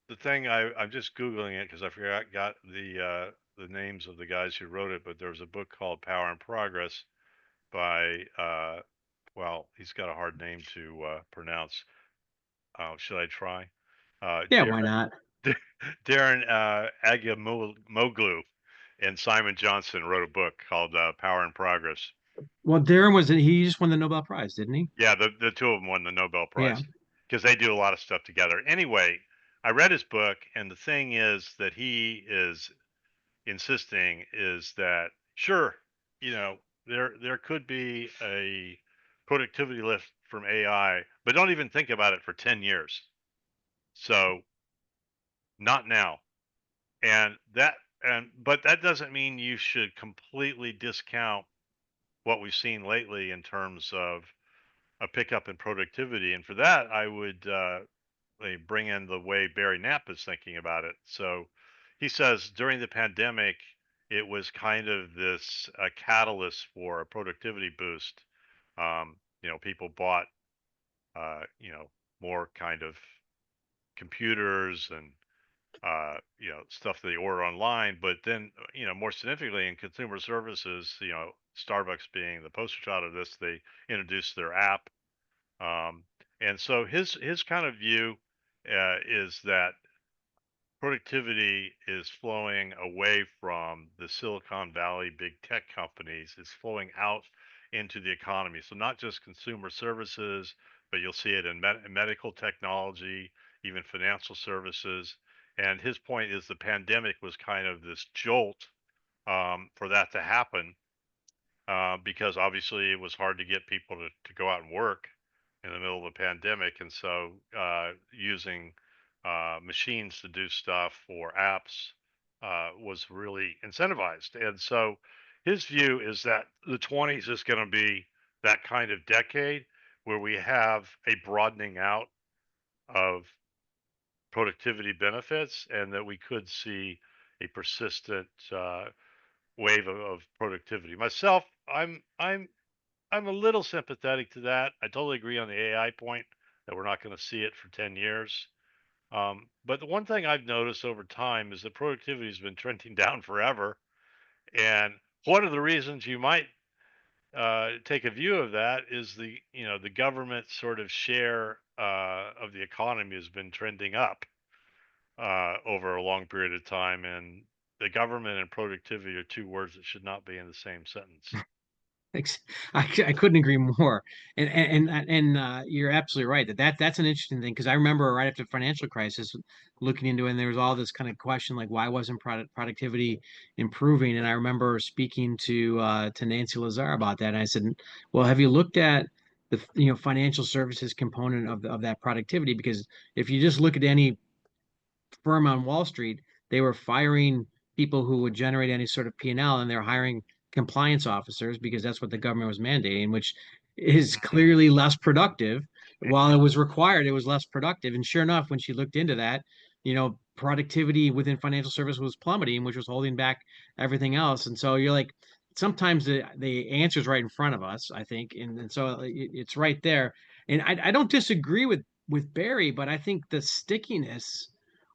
the thing I'm just googling it because I forgot got the names of the guys who wrote it, but there was a book called Power and Progress by well, he's got a hard name to pronounce. Should I try? Yeah, why Darren not? Darren Agamoglu and Simon Johnson wrote a book called Power and Progress. Well, Darren was he just won the Nobel Prize, didn't he? Yeah, the two of them won the Nobel Yeah. Prize because they do a lot of stuff together. Anyway, I read his book, and the thing is that he is insisting is that sure, there could be a productivity lift from AI, but don't even think about it for 10 years. So not now. And that and but that doesn't mean you should completely discount what we've seen lately in terms of a pickup in productivity. And for that, I would bring in the way Barry Knapp is thinking about it. So he says during the pandemic, it was kind of this catalyst for a productivity boost. People bought, more kind of computers and stuff they order online. But then, more significantly in consumer services, Starbucks being the poster child of this, they introduced their app. um, and so his kind of view is that productivity is flowing away from the Silicon Valley big tech companies. It's flowing out into the economy. So not just consumer services, but you'll see it in medical technology, even financial services. And his point is the pandemic was kind of this jolt for that to happen, because obviously it was hard to get people to go out and work in the middle of the pandemic. And so using machines to do stuff or apps was really incentivized. And so his view is that the 20s is going to be that kind of decade where we have a broadening out of productivity benefits, and that we could see a persistent wave of productivity. Myself, I'm a little sympathetic to that. I totally agree on the AI point that we're not going to see it for 10 years. But the one thing I've noticed over time is that productivity has been trending down forever. And one of the reasons you might take a view of that is the government sort of share of the economy has been trending up over a long period of time. And the government and productivity are two words that should not be in the same sentence. I couldn't agree more. And you're absolutely right that's an interesting thing because I remember right after the financial crisis looking into it and there was all this kind of question like why wasn't productivity improving? And I remember speaking to Nancy Lazar about that. And I said, well, have you looked at the financial services component of that productivity? Because if you just look at any firm on Wall Street, they were firing people who would generate any sort of P&L, and they're hiring compliance officers because that's what the government was mandating, which is clearly less productive. While it was required, it was less productive. And sure enough, when she looked into that, productivity within financial service was plummeting, which was holding back everything else. And so you're like, sometimes the answer is right in front of us, I think, and so it's right there. And I don't disagree with Barry, but I think the stickiness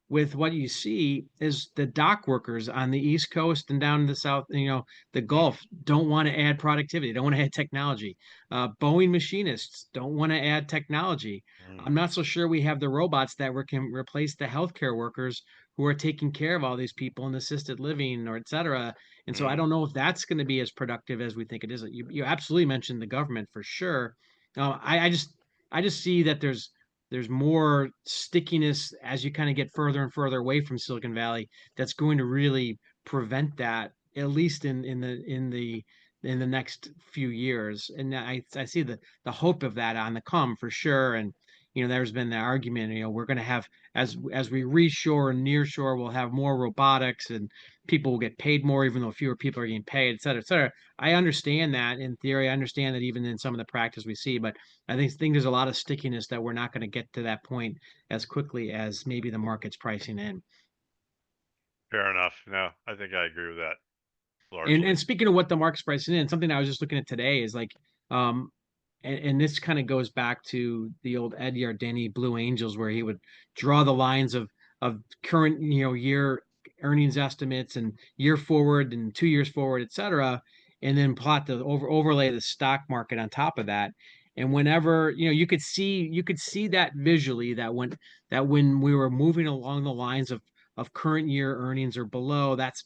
with what you see is the dock workers on the East Coast and down in the South, the Gulf don't want to add productivity, don't want to add technology. Boeing machinists don't want to add technology. Mm, I'm not so sure we have the robots that can replace the healthcare workers who are taking care of all these people in assisted living or et cetera. And so I mm, don't know if that's going to be as productive as we think it is. You absolutely mentioned the government for sure. I just see that there's more stickiness as you kind of get further and further away from Silicon Valley that's going to really prevent that at least in the next few years. And I see the hope of that on the come for sure. And there's been the argument, we're going to have as we reshore and nearshore, we'll have more robotics and people will get paid more even though fewer people are getting paid, et cetera, et cetera. I understand that in theory. I understand that even in some of the practice we see, but I think there's a lot of stickiness that we're not going to get to that point as quickly as maybe the market's pricing in. fair enough. No, I think I agree with that And largely. and speaking of what the market's pricing in, something I was just looking at today is like, um, and this kind of goes back to the old Ed Yardeni Blue Angels, where he would draw the lines of current year earnings estimates and year forward and 2 years forward, et cetera, and then plot the overlay the stock market on top of that. And whenever, you could see that visually, that when we were moving along the lines of current year earnings or below, that's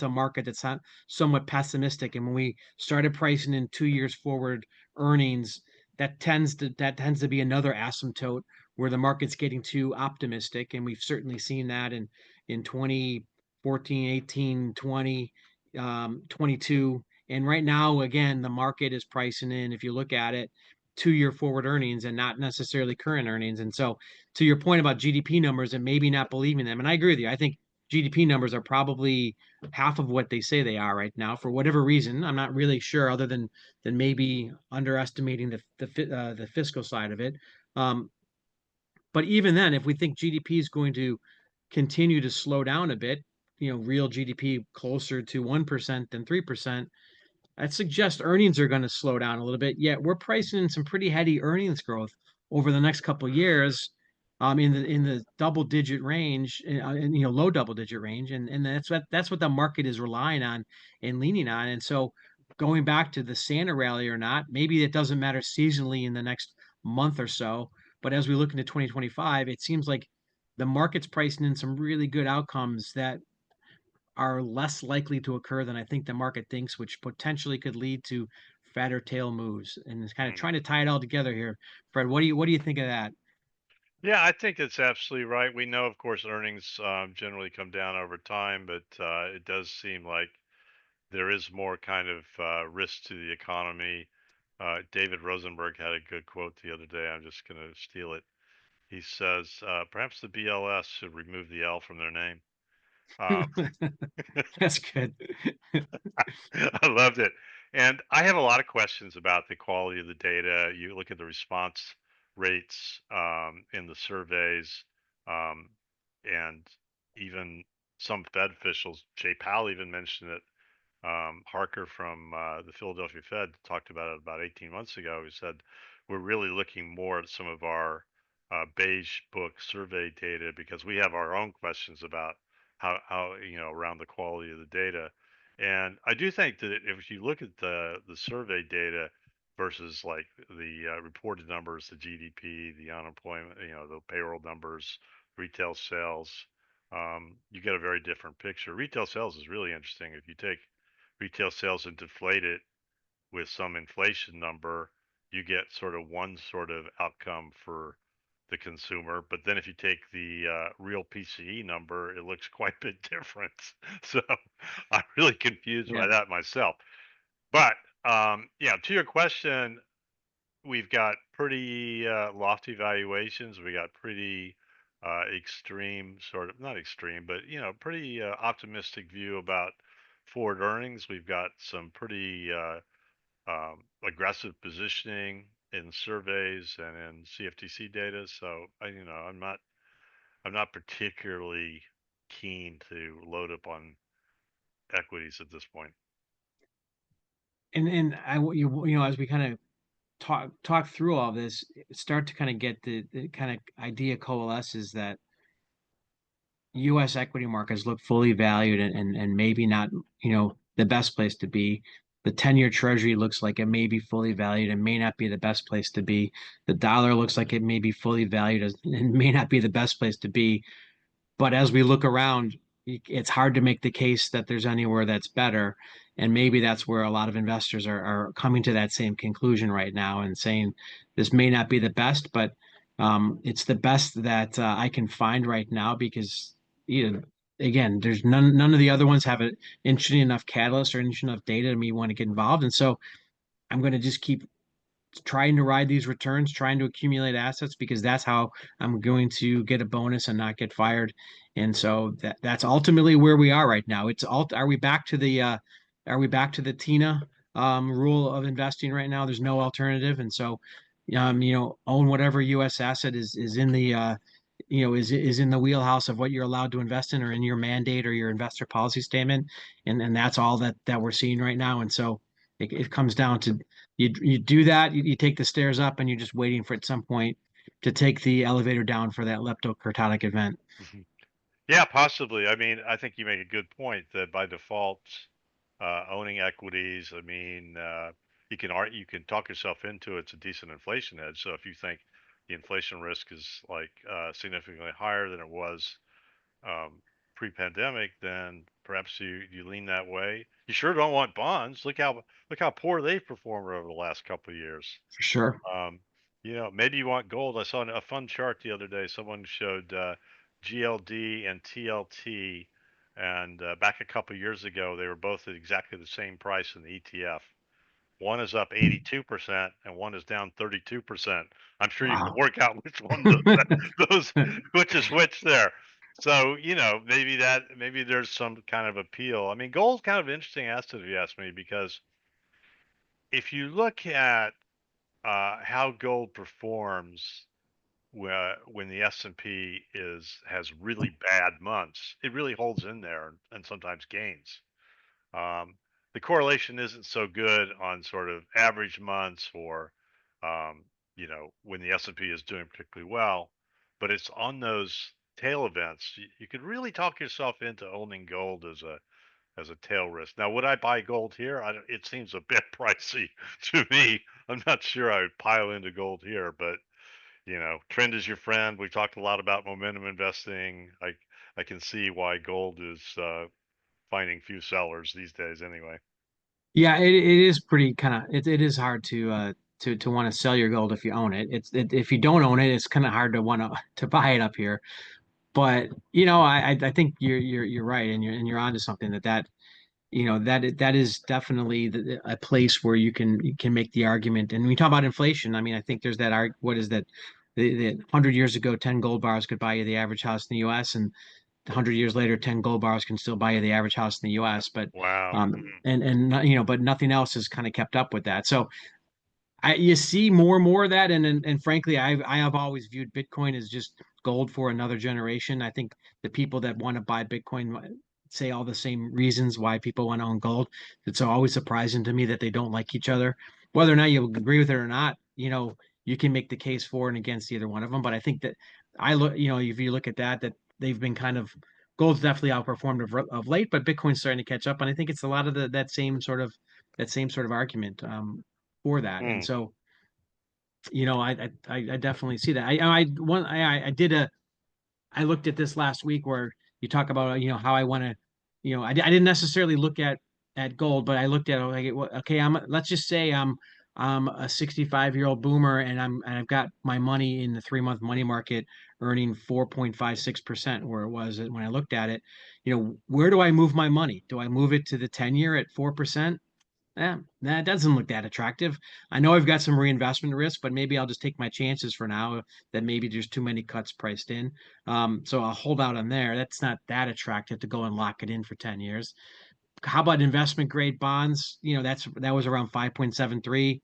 a market that's not somewhat pessimistic. And when we started pricing in 2 years forward earnings, that tends to be another asymptote where the market's getting too optimistic. And we've certainly seen that in 2014, 18, 20, 22. And right now, again, the market is pricing in, if you look at it, 2 year forward earnings and not necessarily current earnings. And so, to your point about GDP numbers and maybe not believing them, and I agree with you. I think GDP numbers are probably half of what they say they are right now for whatever reason. I'm not really sure, other than maybe underestimating the fiscal side of it. Um, but even then, if we think GDP is going to continue to slow down a bit, real GDP closer to 1% than 3%, I'd suggest earnings are going to slow down a little bit. Yet we're pricing in some pretty heady earnings growth over the next couple of years, in the double digit range, and low double digit range, and that's what the market is relying on and leaning on. And so, going back to the Santa rally or not, maybe it doesn't matter seasonally in the next month or so, but as we look into 2025, it seems like the market's pricing in some really good outcomes that are less likely to occur than I think the market thinks, which potentially could lead to fatter tail moves. And it's kind of Mhm. trying to tie it all together here. Fred, what do you think of that? Yeah, I think that's absolutely right. We know, of course, earnings generally come down over time, but it does seem like there is more kind of risk to the economy. David Rosenberg had a good quote the other day. I'm just going to steal it. He says, perhaps the BLS should remove the L from their name. Um, That's good. I loved it. And I have a lot of questions about the quality of the data. You look at the response rates in the surveys, um, and even some Fed officials, Jay Powell even mentioned it. Harker from the Philadelphia Fed talked about it about 18 months ago. He said, we're really looking more at some of our beige book survey data because we have our own questions about how around the quality of the data. And I do think that if you look at the survey data versus like the reported numbers, the GDP, the unemployment, the payroll numbers, retail sales, you get a very different picture. Retail sales is really interesting. If you take retail sales and deflate it with some inflation number, you get sort of one sort of outcome for the consumer. But then if you take the real PCE number, it looks quite a bit different. So I'm really confused by Yeah. that myself. But yeah, to your question, we've got pretty lofty valuations. We got pretty extreme, sort of not extreme, but pretty optimistic view about forward earnings. We've got some pretty aggressive positioning in surveys and in CFTC data. So I'm not particularly keen to load up on equities at this point. And as we kind of talk through all this, start to kind of get the kind of idea coalesces that U.S. equity markets look fully valued, and maybe not, the best place to be. The 10-year treasury looks like it may be fully valued and may not be the best place to be. The dollar looks like it may be fully valued and may not be the best place to be. But as we look around, it's hard to make the case that there's anywhere that's better. And maybe that's where a lot of investors are coming to that same conclusion right now and saying this may not be the best, but it's the best that I can find right now because, you know, again, there's none of the other ones have an interesting enough catalyst or interesting enough data to me want to get involved. And so I'm going to just keep trying to ride these returns, trying to accumulate assets because that's how I'm going to get a bonus and not get fired. And so that's ultimately where we are right now. Are we back to the Tina rule of investing right now? There's no alternative. And so own whatever US asset is in the is in the wheelhouse of what you're allowed to invest in or in your mandate or your investor policy statement. And that's all that we're seeing right now. And so it comes down to you do that, you take the stairs up, and you're just waiting for at some point to take the elevator down for that leptokurtotic event. Yeah, possibly. I mean, I think you make a good point that by default, owning equities, I mean, you can talk yourself into it's a decent inflation hedge. So if you think the inflation risk is like significantly higher than it was um, pre-pandemic, then perhaps you lean that way. You sure don't want bonds. Look how poor they've performed over the last couple of years. For sure. Um, maybe you want gold. I saw a fun chart the other day. Someone showed GLD and TLT, and back a couple of years ago, they were both at exactly the same price in the ETF. One is up 82% and one is down 32%. I'm sure you can Wow. work out which one those which is which there. So, maybe there's some kind of appeal. I mean, gold's kind of an interesting asset if you ask me, because if you look at how gold performs when the S&P has really bad months, it really holds in there and sometimes gains. Um, the correlation isn't so good on sort of average months or, when the S&P is doing particularly well, but it's on those tail events. You could really talk yourself into owning gold as a tail risk. Now, would I buy gold here? It seems a bit pricey to me. I'm not sure I would pile into gold here, but trend is your friend. We talked a lot about momentum investing. I can see why gold is finding few sellers these days anyway. Yeah, it is pretty kind of it is hard to want to sell your gold if you own it. If you don't own it, it's kind of hard to want to buy it up here. But I think you're right, and you're onto something that is definitely a place where you can make the argument. And when we talk about inflation, I mean, I think there's that arg what is that the 100 years ago, 10 gold bars could buy you the average house in the U.S. and 100 years later, 10 gold bars can still buy you the average house in the U.S. But Wow. but nothing else has kind of kept up with that. So you see more and more of that, and frankly, I have always viewed Bitcoin as just gold for another generation. I think the people that want to buy Bitcoin say all the same reasons why people want to own gold. It's always surprising to me that they don't like each other. Whether or not you agree with it or not, you can make the case for and against either one of them. But I think that if you look at that they've been kind of gold's definitely outperformed of late, but Bitcoin's starting to catch up, and I think it's a lot of that same sort of argument. For that. And Hmm. so, I definitely see that. I did I looked at this last week where you talk about, how I want to, I didn't necessarily look at gold, but I looked at it like, okay, let's just say I'm a 65-year-old boomer and I've got my money in the 3-month money market earning 4.56% where it was when I looked at it. Where do I move my money? Do I move it to the 10-year at 4%? Yeah, that doesn't look that attractive. I know I've got some reinvestment risk, but maybe I'll just take my chances for now that maybe there's too many cuts priced in. So I'll hold out on there. That's not that attractive to go and lock it in for 10 years. How about investment grade bonds? That was around 5.73.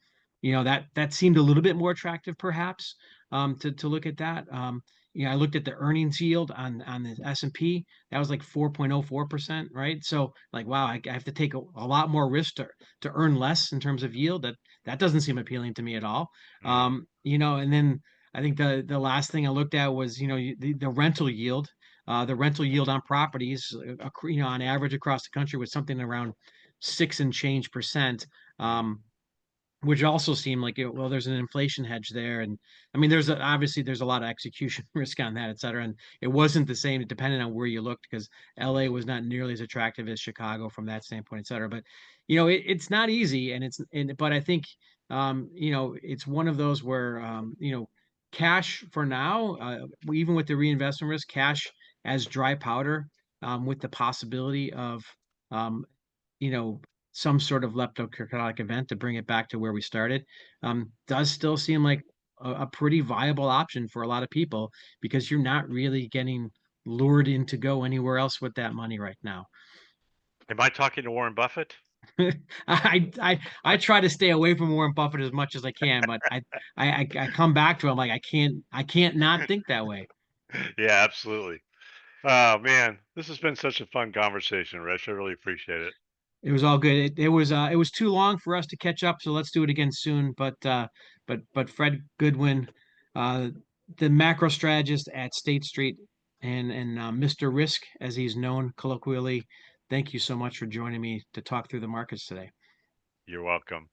That seemed a little bit more attractive perhaps, to look at that. I looked at the earnings yield on the S&P. That was like 4.04%, right? So like, wow, I have to take a lot more risk to earn less in terms of yield. That doesn't seem appealing to me at all. Hmm. And then I think the last thing I looked at was, the rental yield. The rental yield on properties, on average across the country was something around 6% and change. Hmm. Which also seemed like, well, there's an inflation hedge there. And I mean, obviously there's a lot of execution risk on that, et cetera. And it wasn't the same depending on where you looked, because LA was not nearly as attractive as Chicago from that standpoint, et cetera. But, it's not easy. But I think, it's one of those where, cash for now, even with the reinvestment risk, cash as dry powder, with the possibility of, um, you know, some sort of leptokurtotic event to bring it back to where we started, does still seem like a pretty viable option for a lot of people, because you're not really getting lured in to go anywhere else with that money right now. Am I talking to Warren Buffett? I try to stay away from Warren Buffett as much as I can, but I come back to him like I can't not think that way. Yeah, absolutely. Oh man, this has been such a fun conversation, Rich. I really appreciate it. It was all good. It was too long for us to catch up, so let's do it again soon. But Fred Goodwin, uh, the macro strategist at State Street, and Mr. Risk, as he's known colloquially, thank you so much for joining me to talk through the markets today. You're welcome.